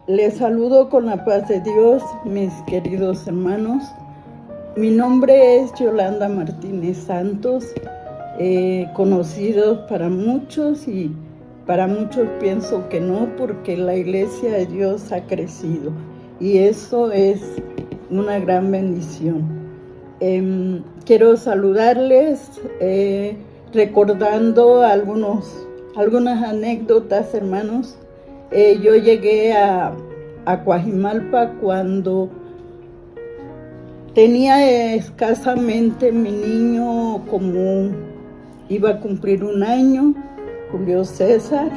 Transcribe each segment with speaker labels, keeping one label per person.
Speaker 1: Les saludo con la paz de Dios, mis queridos hermanos. Mi nombre es Yolanda Martínez Santos, conocidos para muchos y para muchos pienso que no, porque la iglesia de Dios ha crecido y eso es una gran bendición. Quiero saludarles recordando algunas anécdotas, hermanos. Yo llegué a Coajimalpa cuando tenía escasamente mi niño, como iba a cumplir 1 año, Julio César.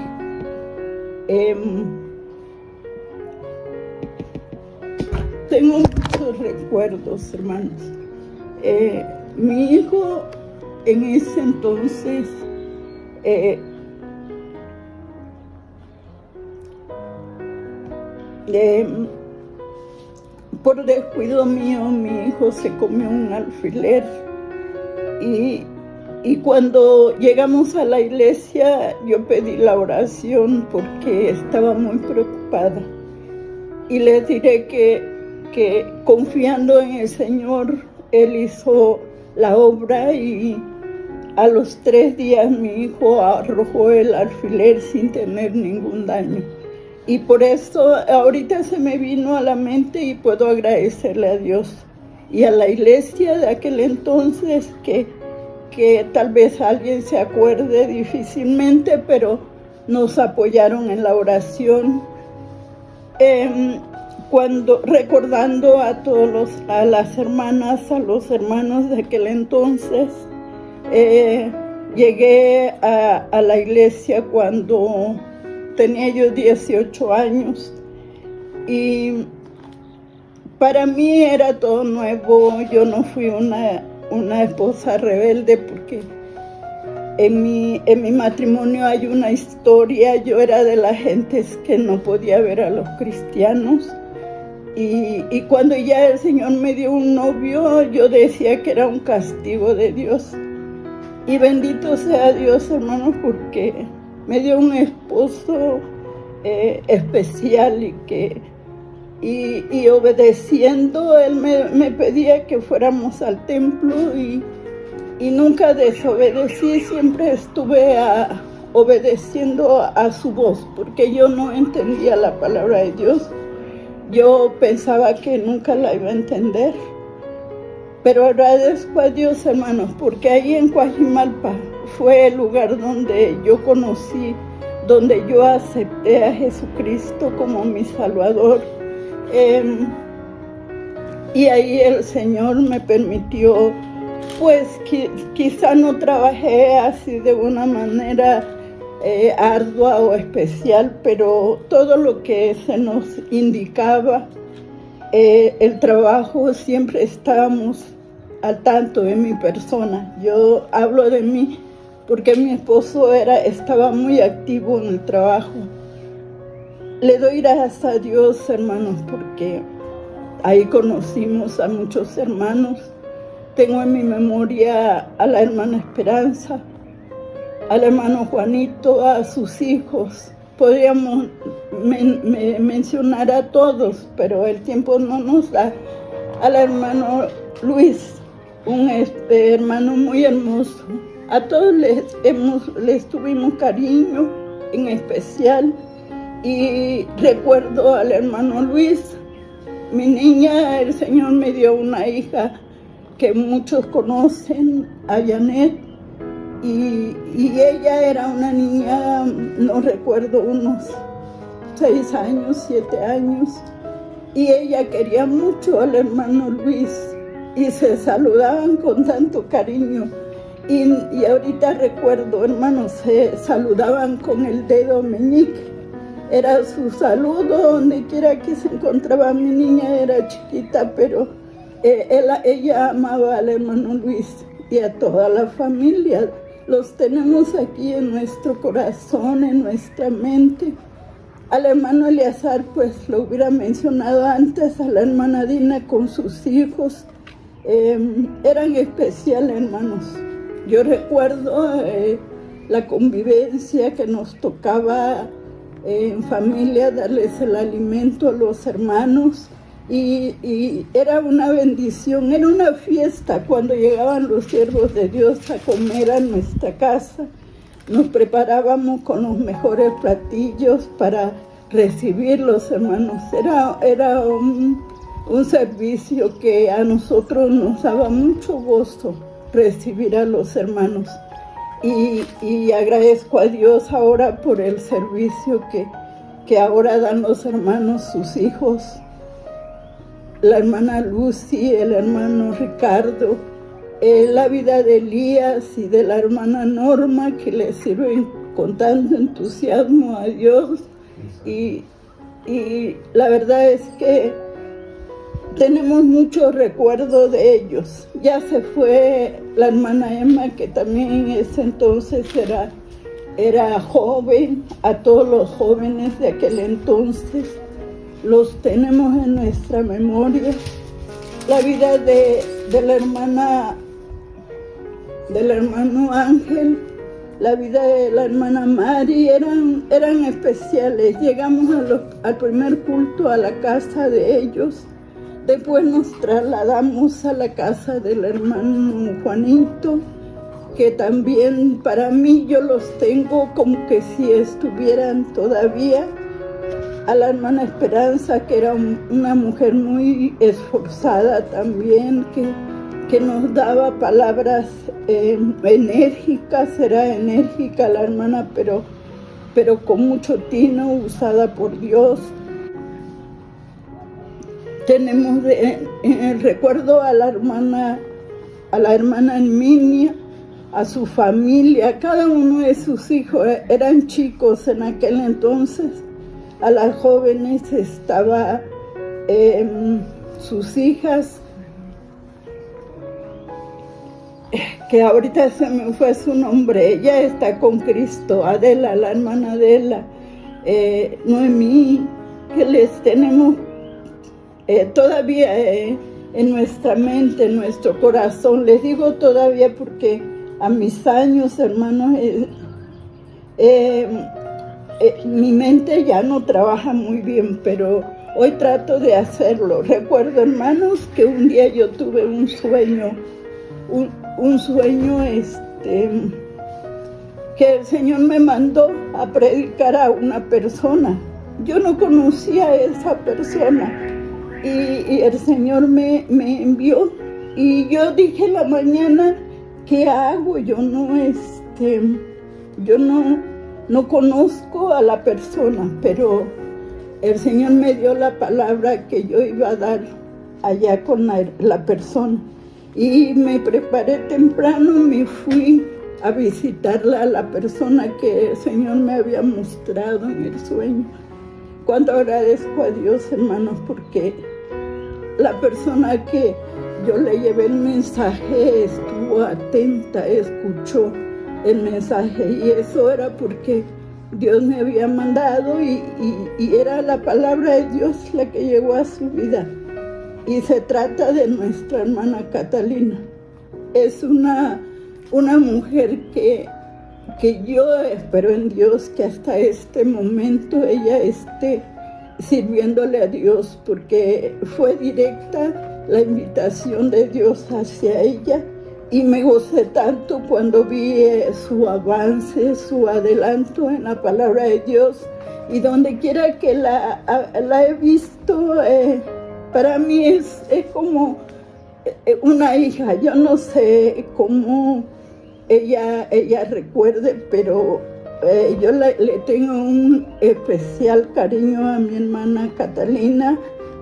Speaker 1: Tengo muchos recuerdos, hermanos. Mi hijo en ese entonces por descuido mío, mi hijo se comió un alfiler y cuando llegamos a la iglesia yo pedí la oración porque estaba muy preocupada y les diré que confiando en el Señor, Él hizo la obra y a los 3 días mi hijo arrojó el alfiler sin tener ningún daño. Y por eso ahorita se me vino a la mente y puedo agradecerle a Dios y a la iglesia de aquel entonces que tal vez alguien se acuerde difícilmente, pero nos apoyaron en la oración. Recordando a a las hermanas, a los hermanos de aquel entonces, llegué a la iglesia cuando tenía yo 18 años y para mí era todo nuevo. Yo no fui una esposa rebelde porque en mi matrimonio hay una historia. Yo era de las gentes que no podía ver a los cristianos y cuando ya el Señor me dio un novio, yo decía que era un castigo de Dios. Y bendito sea Dios, hermanos, porque me dio un esposo especial y obedeciendo, él me pedía que fuéramos al templo y nunca desobedecí, siempre estuve obedeciendo a su voz, porque yo no entendía la palabra de Dios. Yo pensaba que nunca la iba a entender, pero agradezco a Dios, hermanos, porque ahí en Coajimalpa fue el lugar donde yo conocí, donde yo acepté a Jesucristo como mi Salvador. Y ahí el Señor me permitió, pues quizá no trabajé así de una manera ardua o especial, pero todo lo que se nos indicaba, el trabajo, siempre estábamos al tanto de mi persona. Yo hablo de mí porque mi esposo estaba muy activo en el trabajo. Le doy gracias a Dios, hermanos, porque ahí conocimos a muchos hermanos. Tengo en mi memoria a la hermana Esperanza, al hermano Juanito, a sus hijos. Podríamos mencionar a todos, pero el tiempo no nos da. Al hermano Luis, un hermano muy hermoso. A todos les tuvimos cariño, en especial. Y recuerdo al hermano Luis, mi niña, el Señor me dio una hija que muchos conocen, a Janet. Y ella era una niña, no recuerdo, unos 6 años, 7 años. Y ella quería mucho al hermano Luis y se saludaban con tanto cariño. Y ahorita recuerdo, hermanos, se saludaban con el dedo meñique. Era su saludo donde quiera que se encontraba. Mi niña era chiquita, pero ella amaba al hermano Luis y a toda la familia. Los tenemos aquí en nuestro corazón, en nuestra mente. Al hermano Eleazar, pues lo hubiera mencionado antes, a la hermana Dina con sus hijos. Eran especiales, hermanos. Yo recuerdo la convivencia que nos tocaba en familia, darles el alimento a los hermanos. Y era una bendición, era una fiesta cuando llegaban los siervos de Dios a comer a nuestra casa. Nos preparábamos con los mejores platillos para recibirlos, hermanos. Era un servicio que a nosotros nos daba mucho gozo recibir a los hermanos. Y agradezco a Dios ahora por el servicio que ahora dan los hermanos, sus hijos. La hermana Lucy, el hermano Ricardo, la vida de Elías y de la hermana Norma, que le sirven con tanto entusiasmo a Dios. Y la verdad es que tenemos muchos recuerdos de ellos. Ya se fue la hermana Emma, que también en ese entonces era joven. A todos los jóvenes de aquel entonces los tenemos en nuestra memoria. La vida de la hermana, del hermano Ángel, la vida de la hermana Mari eran especiales. Llegamos al primer culto a la casa de ellos. Después nos trasladamos a la casa del hermano Juanito, que también para mí yo los tengo como que si estuvieran todavía. A la hermana Esperanza, que era una mujer muy esforzada también, que nos daba palabras enérgicas. Era enérgica la hermana, pero con mucho tino, usada por Dios. Tenemos en el recuerdo a la hermana Herminia, a su familia. Cada uno de sus hijos eran chicos en aquel entonces. A las jóvenes estaba sus hijas, que ahorita se me fue su nombre. Ella está con Cristo. Adela, la hermana Adela, Noemí, que les tenemos todavía en nuestra mente, en nuestro corazón. Les digo todavía porque a mis años, hermanos, mi mente ya no trabaja muy bien, pero hoy trato de hacerlo. Recuerdo, hermanos, que un día yo tuve un sueño, que el Señor me mandó a predicar a una persona. Yo no conocía a esa persona y el Señor me envió. Y yo dije en la mañana, ¿qué hago? Yo no conozco a la persona, pero el Señor me dio la palabra que yo iba a dar allá con la persona. Y me preparé temprano, me fui a visitarla, a la persona que el Señor me había mostrado en el sueño. Cuánto agradezco a Dios, hermanos, porque la persona que yo le llevé el mensaje estuvo atenta, escuchó el mensaje, y eso era porque Dios me había mandado y era la palabra de Dios la que llegó a su vida. Y se trata de nuestra hermana Catalina. Es una mujer que yo espero en Dios que hasta este momento ella esté sirviéndole a Dios, porque fue directa la invitación de Dios hacia ella. Y me gocé tanto cuando vi su avance, su adelanto en la palabra de Dios. Y donde quiera que la he visto, para mí es como una hija. Yo no sé cómo ella recuerde, pero yo le tengo un especial cariño a mi hermana Catalina,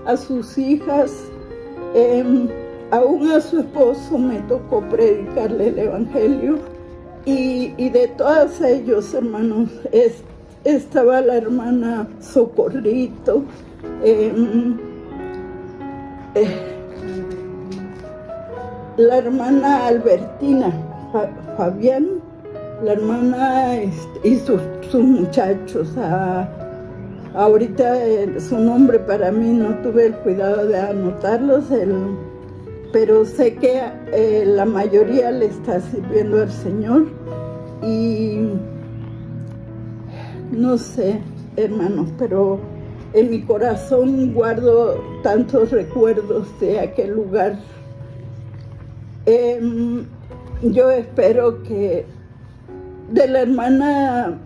Speaker 1: a sus hijas. Aún a su esposo me tocó predicarle el Evangelio, y de todas ellos, hermanos, estaba la hermana Socorrito, la hermana Albertina, Fabián, la hermana y sus muchachos. Ahorita su nombre para mí no tuve el cuidado de anotarlos, pero sé que la mayoría le está sirviendo al Señor. Y no sé, hermanos, pero en mi corazón guardo tantos recuerdos de aquel lugar. Yo espero que de la hermana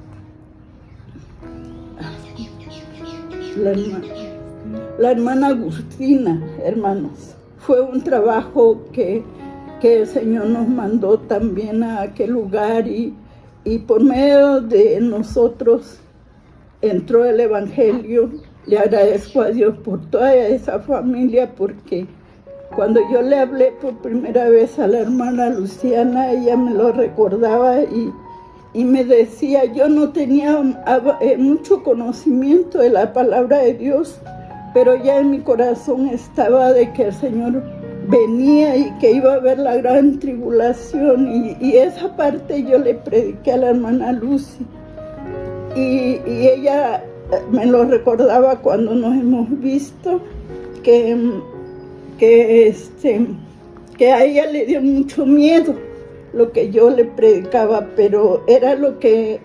Speaker 1: Agustina, hermanos, fue un trabajo que el Señor nos mandó también a aquel lugar y por medio de nosotros entró el Evangelio. Le agradezco a Dios por toda esa familia, porque cuando yo le hablé por primera vez a la hermana Luciana, ella me lo recordaba y me decía, yo no tenía mucho conocimiento de la palabra de Dios, pero ya en mi corazón estaba de que el Señor venía y que iba a haber la gran tribulación, y esa parte yo le prediqué a la hermana Lucy, y ella me lo recordaba cuando nos hemos visto, que a ella le dio mucho miedo lo que yo le predicaba, pero era lo que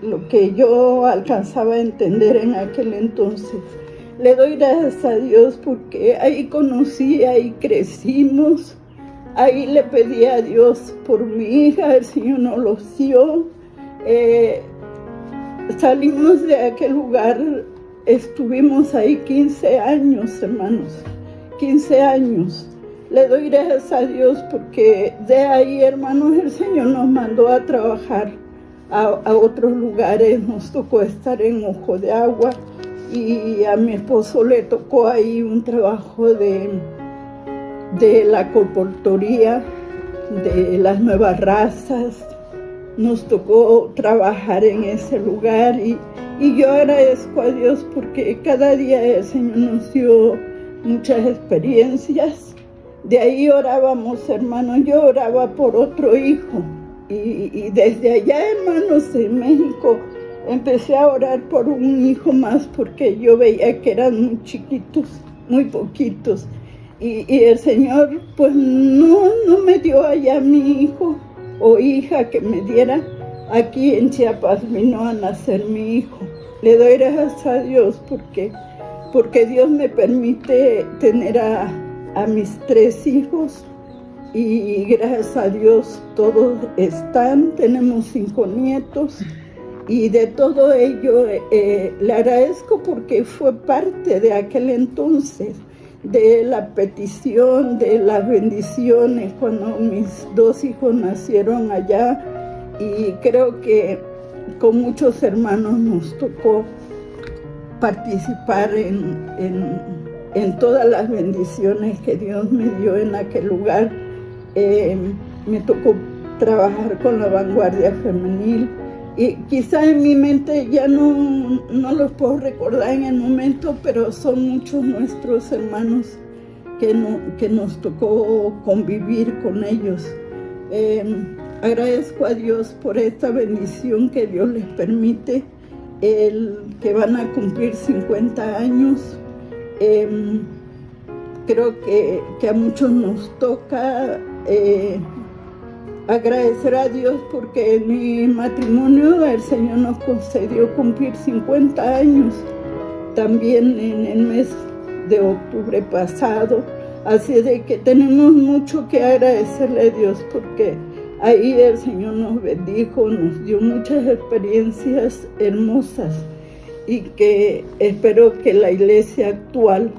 Speaker 1: yo alcanzaba a entender en aquel entonces. Le doy gracias a Dios porque ahí conocí, ahí crecimos, ahí le pedí a Dios por mi hija, el Señor nos lo dio. Salimos de aquel lugar, estuvimos ahí 15 años, hermanos, 15 años. Le doy gracias a Dios porque de ahí, hermanos, el Señor nos mandó a trabajar a otros lugares. Nos tocó estar en Ojo de Agua y a mi esposo le tocó ahí un trabajo de la colportoría, de las nuevas razas. Nos tocó trabajar en ese lugar y yo agradezco a Dios porque cada día el Señor nos dio muchas experiencias. De ahí orábamos, hermanos, yo oraba por otro hijo y desde allá, hermanos, en México, empecé a orar por un hijo más porque yo veía que eran muy chiquitos, muy poquitos, y el Señor pues no me dio allá mi hijo o hija que me diera. Aquí en Chiapas vino a nacer mi hijo. Le doy gracias a Dios porque Dios me permite tener a mis 3 hijos y gracias a Dios todos están, tenemos 5 nietos y de todo ello le agradezco porque fue parte de aquel entonces, de la petición, de las bendiciones cuando mis 2 hijos nacieron allá, y creo que con muchos hermanos nos tocó participar en todas las bendiciones que Dios me dio en aquel lugar. Me tocó trabajar con la vanguardia femenil y quizá en mi mente ya no los puedo recordar en el momento, pero son muchos nuestros hermanos que nos tocó convivir con ellos. Agradezco a Dios por esta bendición que Dios les permite, que van a cumplir 50 años. Creo que a muchos nos toca agradecer a Dios porque en mi matrimonio el Señor nos concedió cumplir 50 años también en el mes de octubre pasado, así de que tenemos mucho que agradecerle a Dios porque ahí el Señor nos bendijo, nos dio muchas experiencias hermosas y que espero que la iglesia actual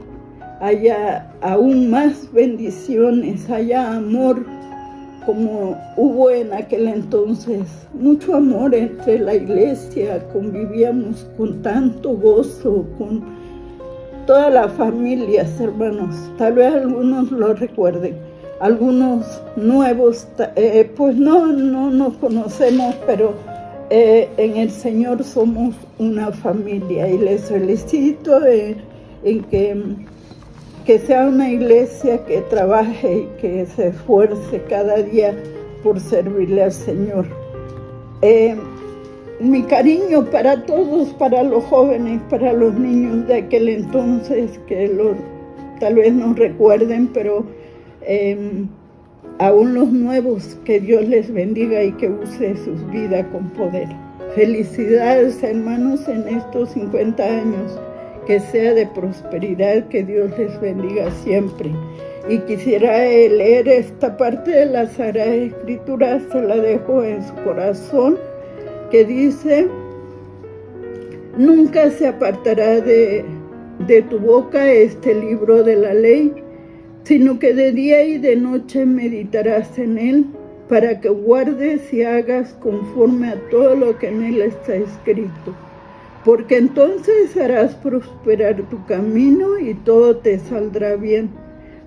Speaker 1: haya aún más bendiciones, haya amor como hubo en aquel entonces, mucho amor entre la iglesia, convivíamos con tanto gozo, con todas las familias, hermanos. Tal vez algunos lo recuerden, algunos nuevos, pues no nos conocemos, pero en el Señor somos una familia y les felicito en que sea una iglesia que trabaje y que se esfuerce cada día por servirle al Señor. Mi cariño para todos, para los jóvenes, para los niños de aquel entonces, que tal vez no recuerden, pero aún los nuevos, que Dios les bendiga y que use sus vidas con poder. Felicidades, hermanos, en estos 50 años, que sea de prosperidad, que Dios les bendiga siempre. Y quisiera leer esta parte de la Sagrada Escritura, se la dejo en su corazón, que dice: nunca se apartará de tu boca este libro de la ley, sino que de día y de noche meditarás en él, para que guardes y hagas conforme a todo lo que en él está escrito. Porque entonces harás prosperar tu camino y todo te saldrá bien.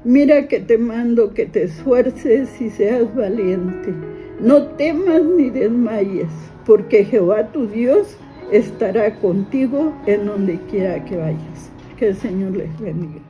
Speaker 1: Mira que te mando que te esfuerces y seas valiente. No temas ni desmayes, porque Jehová tu Dios estará contigo en donde quiera que vayas. Que el Señor les bendiga.